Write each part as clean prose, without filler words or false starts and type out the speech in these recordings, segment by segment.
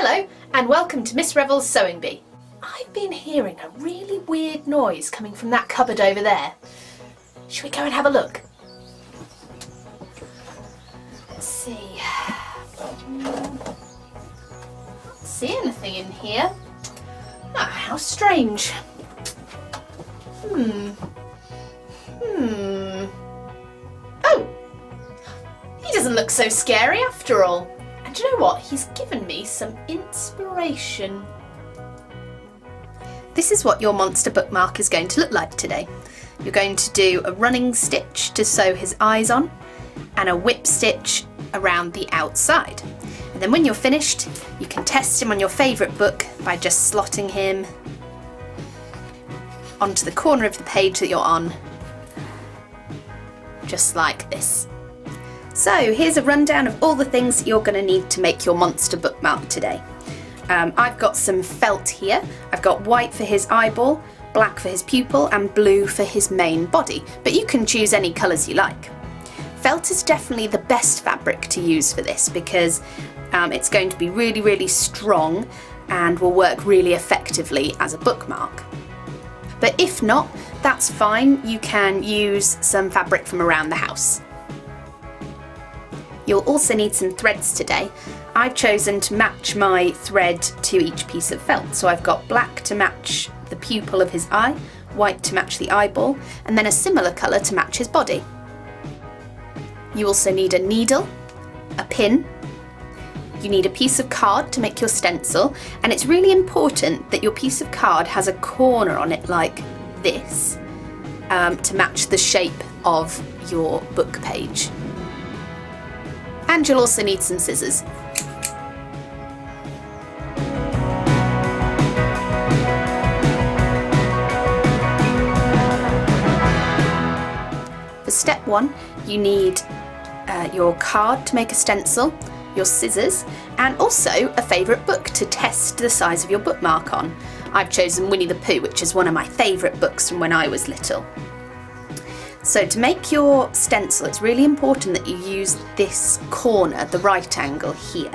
Hello and welcome to Miss Revell's Sewing Bee. I've been hearing a really weird noise coming from that cupboard over there. Should we go and have a look? Let's see. Can't see anything in here. Ah, how strange. Oh! He doesn't look so scary after all. And do you know what? He's given me some inspiration. This is what your monster bookmark is going to look like today. You're going to do a running stitch to sew his eyes on and a whip stitch around the outside. And then when you're finished, you can test him on your favourite book by just slotting him onto the corner of the page that you're on, just like this. So here's a rundown of all the things that you're going to need to make your monster bookmark today. I've got some felt here. I've got white for his eyeball, black for his pupil and blue for his main body, but you can choose any colours you like. Felt is definitely the best fabric to use for this because it's going to be really, really strong and will work really effectively as a bookmark. But if not, that's fine. You can use some fabric from around the house. You'll also need some threads today. I've chosen to match my thread to each piece of felt. So I've got black to match the pupil of his eye, white to match the eyeball, and then a similar colour to match his body. You also need a needle, a pin, you need a piece of card to make your stencil, and it's really important that your piece of card has a corner on it like this to match the shape of your book page. And you'll also need some scissors. For step one, you need your card to make a stencil, your scissors, and also a favourite book to test the size of your bookmark on. I've chosen Winnie the Pooh, which is one of my favourite books from when I was little. So to make your stencil, it's really important that you use this corner, the right angle here,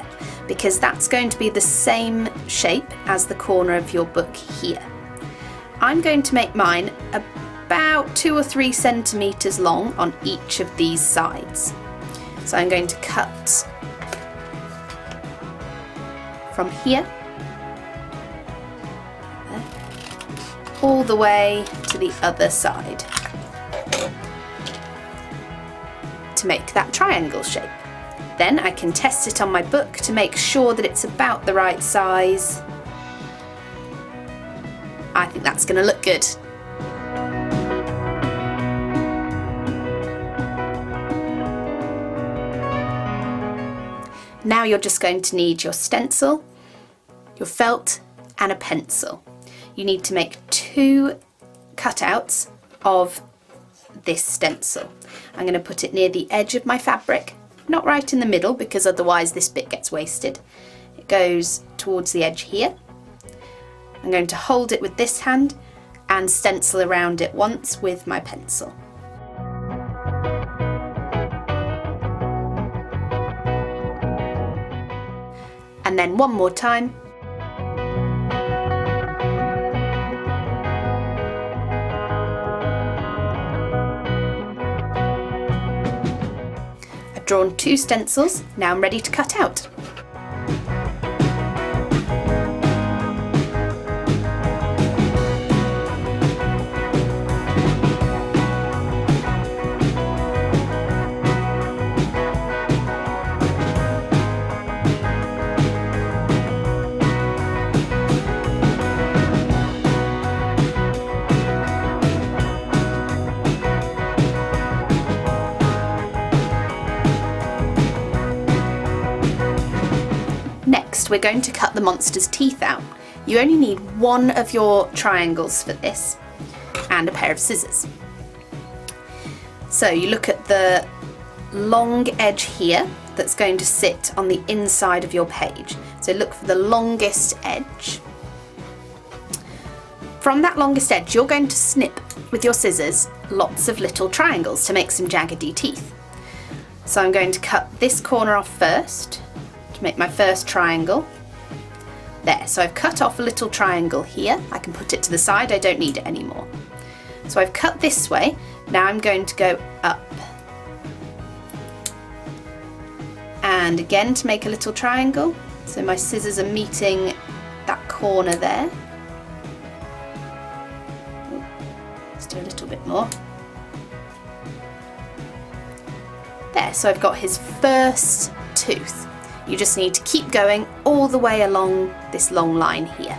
because that's going to be the same shape as the corner of your book here. I'm going to make mine about 2 or 3 centimetres long on each of these sides. So I'm going to cut from here all the way to the other side to make that triangle shape. Then I can test it on my book to make sure that it's about the right size. I think that's going to look good. Now you're just going to need your stencil, your felt and a pencil. You need to make 2 cutouts of this stencil. I'm going to put it near the edge of my fabric, not right in the middle because otherwise this bit gets wasted. It goes towards the edge here. I'm going to hold it with this hand and stencil around it once with my pencil. And then one more time. I've drawn 2 stencils, now I'm ready to cut out. Next, we're going to cut the monster's teeth out. You only need 1 of your triangles for this and a pair of scissors. So you look at the long edge here that's going to sit on the inside of your page. So look for the longest edge. From that longest edge, you're going to snip with your scissors lots of little triangles to make some jaggedy teeth. So I'm going to cut this corner off first to make my first triangle, There, so I've cut off a little triangle here. I can put it to the side, I don't need it anymore. So I've cut this way, now I'm going to go up. And again to make a little triangle, so my scissors are meeting that corner there. Let's do a little bit more. There, so I've got his first tooth. You just need to keep going all the way along this long line here.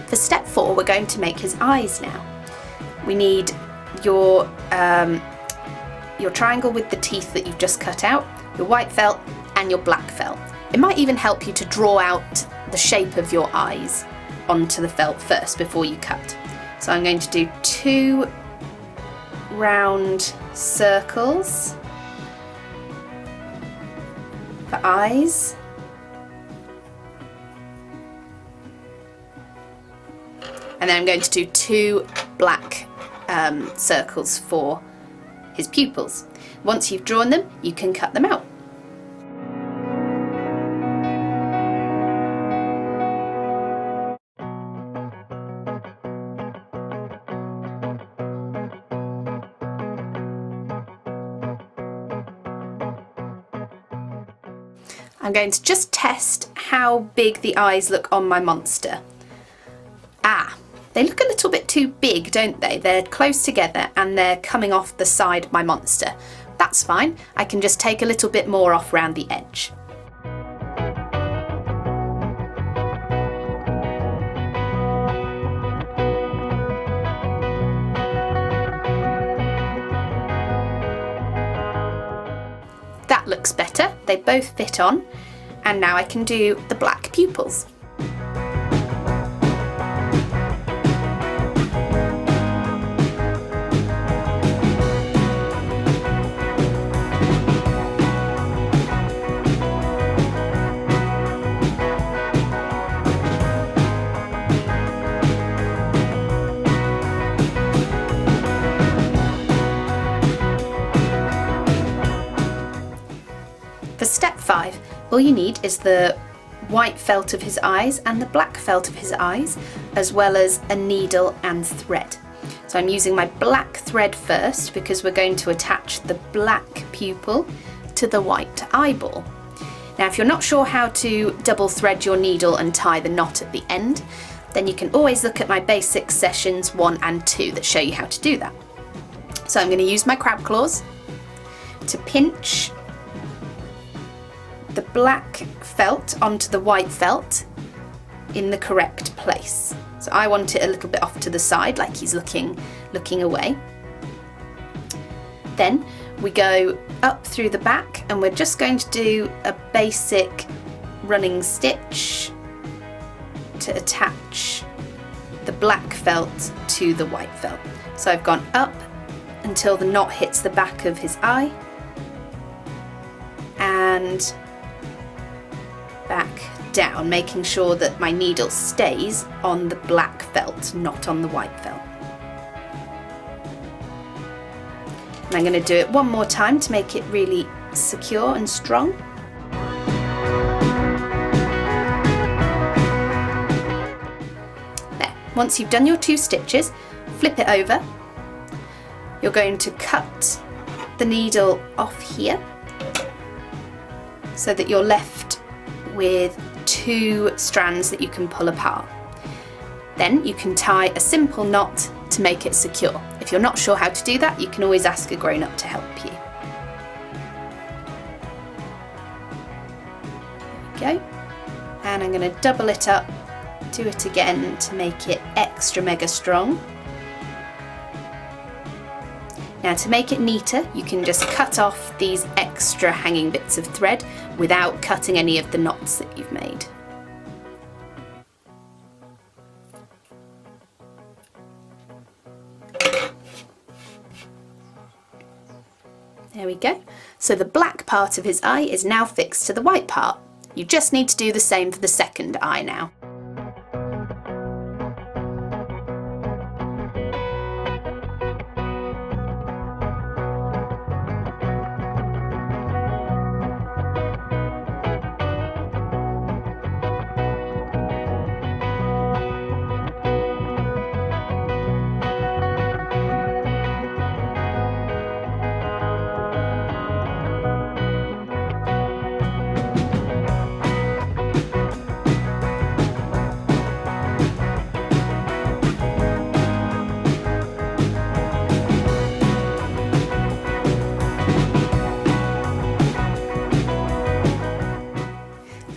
For step 4, we're going to make his eyes now. We need your triangle with the teeth that you've just cut out, your white felt and your black felt. It might even help you to draw out the shape of your eyes onto the felt first before you cut. So I'm going to do 2 round circles for eyes. And then I'm going to do 2 black circles for his pupils. Once you've drawn them, you can cut them out. I'm going to just test how big the eyes look on my monster. They look a little bit too big, don't they? They're close together and they're coming off the side of my monster. That's fine, I can just take a little bit more off around the edge. That looks better, they both fit on, and now I can do the black pupils. For step 5, all you need is the white felt of his eyes and the black felt of his eyes, as well as a needle and thread. So I'm using my black thread first because we're going to attach the black pupil to the white eyeball. Now if you're not sure how to double thread your needle and tie the knot at the end, then you can always look at my basic sessions 1 and 2 that show you how to do that. So I'm going to use my crab claws to pinch the black felt onto the white felt in the correct place. So I want it a little bit off to the side, like he's looking away. Then we go up through the back and we're just going to do a basic running stitch to attach the black felt to the white felt. So I've gone up until the knot hits the back of his eye and back down, making sure that my needle stays on the black felt, not on the white felt. And I'm going to do it one more time to make it really secure and strong. There. Once you've done your 2 stitches, flip it over. You're going to cut the needle off here so that you're left with 2 strands that you can pull apart. Then you can tie a simple knot to make it secure. If you're not sure how to do that, you can always ask a grown-up to help you. There we go. And I'm going to double it up, do it again to make it extra mega strong. Now to make it neater, you can just cut off these extra hanging bits of thread without cutting any of the knots that you've made. we go. So the black part of his eye is now fixed to the white part. You just need to do the same for the second eye now.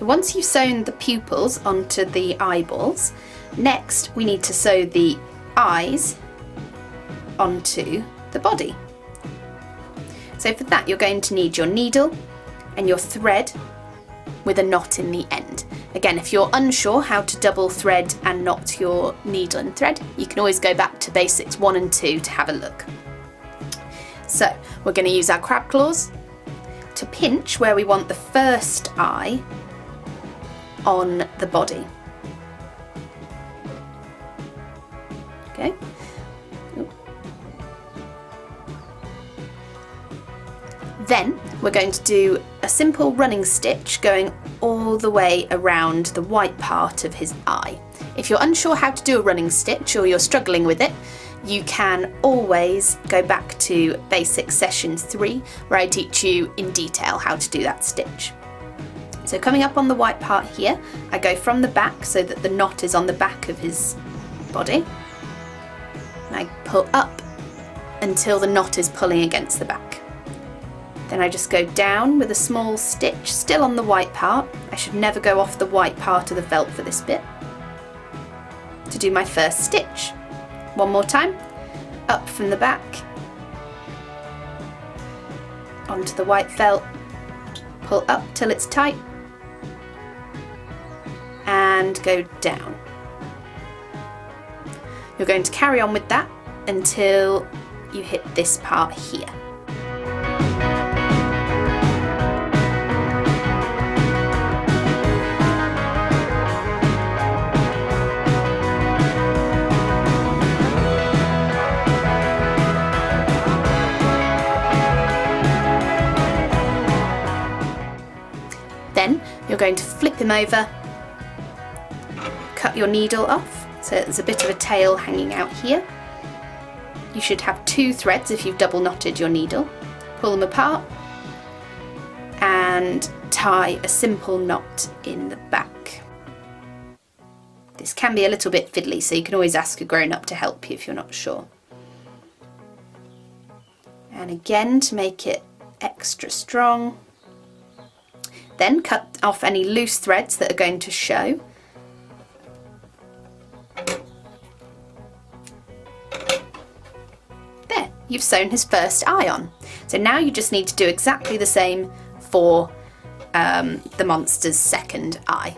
Once you've sewn the pupils onto the eyeballs, next we need to sew the eyes onto the body. So for that you're going to need your needle and your thread with a knot in the end. Again, if you're unsure how to double thread and knot your needle and thread, you can always go back to basics 1 and 2 to have a look. So we're going to use our crab claws to pinch where we want the first eye on the body. Okay. Then we're going to do a simple running stitch going all the way around the white part of his eye. If you're unsure how to do a running stitch or you're struggling with it, you can always go back to Basic Session 3 where I teach you in detail how to do that stitch. So coming up on the white part here, I go from the back so that the knot is on the back of his body. And I pull up until the knot is pulling against the back. Then I just go down with a small stitch, still on the white part. I should never go off the white part of the felt for this bit. To do my first stitch. One more time, up from the back, onto the white felt, pull up till it's tight, and go down. You're going to carry on with that until you hit this part here. Then you're going to flip him over, cut your needle off, so there's a bit of a tail hanging out here. You should have 2 threads if you've double knotted your needle. Pull them apart and tie a simple knot in the back. This can be a little bit fiddly, so you can always ask a grown-up to help you if you're not sure. And again, to make it extra strong, then cut off any loose threads that are going to show. There, you've sewn his first eye on. So now you just need to do exactly the same for the monster's second eye.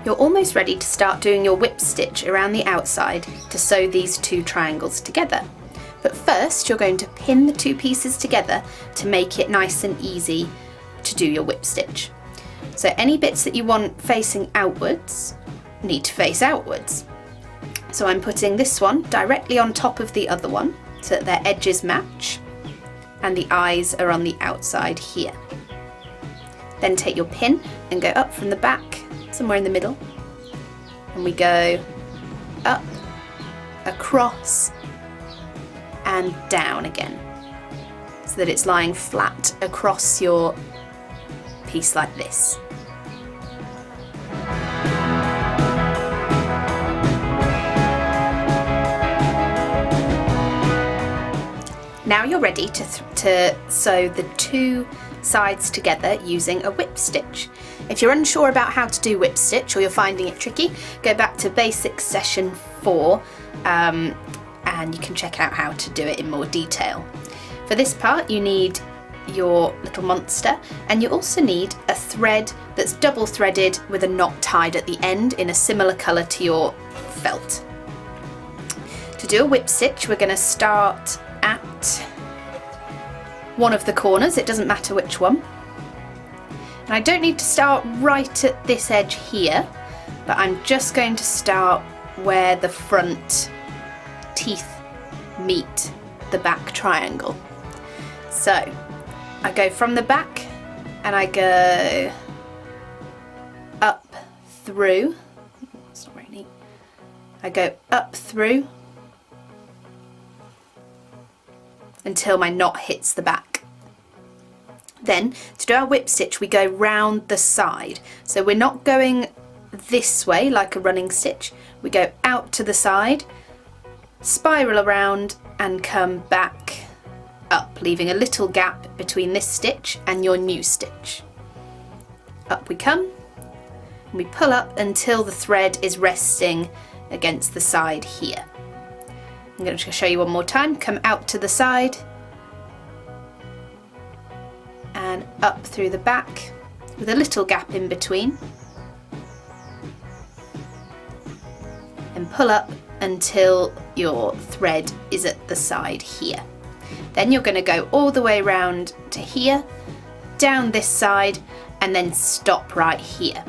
You're almost ready to start doing your whip stitch around the outside to sew these 2 triangles together. But first you're going to pin the 2 pieces together to make it nice and easy to do your whip stitch. So any bits that you want facing outwards need to face outwards. So I'm putting this one directly on top of the other one so that their edges match, and the eyes are on the outside here. Then take your pin and go up from the back, somewhere in the middle, and we go up, across, and down again, so that it's lying flat across your piece like this. Now you're ready to sew the two sides together using a whip stitch. If you're unsure about how to do whip stitch, or you're finding it tricky, go back to Basics Session 4 and you can check out how to do it in more detail. For this part you need your little monster, and you also need a thread that's double threaded with a knot tied at the end in a similar colour to your felt. To do a whip stitch, we're going to start at one of the corners, it doesn't matter which one. And I don't need to start right at this edge here, but I'm just going to start where the front teeth meet the back triangle. So I go from the back and I go up through, it's not very neat, I go up through until my knot hits the back. Then to do our whip stitch we go round the side, so we're not going this way like a running stitch, we go out to the side, spiral around and come back up, leaving a little gap between this stitch and your new stitch. Up we come, and we pull up until the thread is resting against the side here. I'm going to show you one more time. Come out to the side and up through the back with a little gap in between, and pull up until your thread is at the side here. Then you're going to go all the way around to here, down this side, and then stop right here.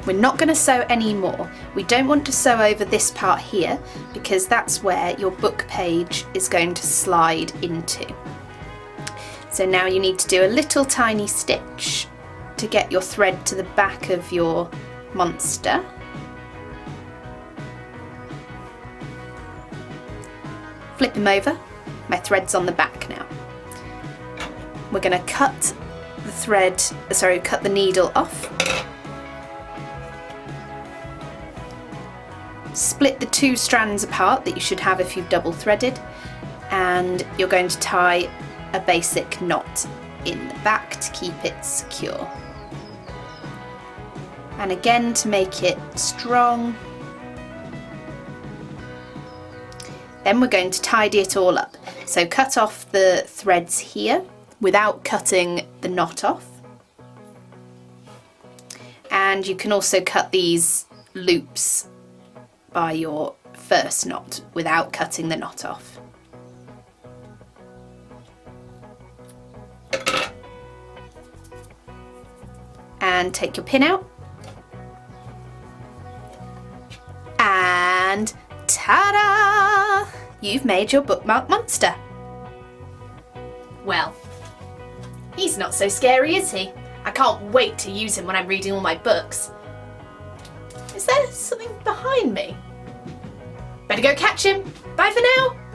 We're not going to sew any more. We don't want to sew over this part here because that's where your book page is going to slide into. So now you need to do a little tiny stitch to get your thread to the back of your monster. Flip him over. My thread's on the back now. We're going to cut the needle off. Split the two strands apart that you should have if you've double threaded, and you're going to tie a basic knot in the back to keep it secure. And again, to make it strong. Then we're going to tidy it all up. So cut off the threads here without cutting the knot off. And you can also cut these loops by your first knot without cutting the knot off. And take your pin out And ta-da! You've made your bookmark monster. Well, he's not so scary, is he? I can't wait to use him when I'm reading all my books. Is there something behind me? Better go catch him. Bye for now.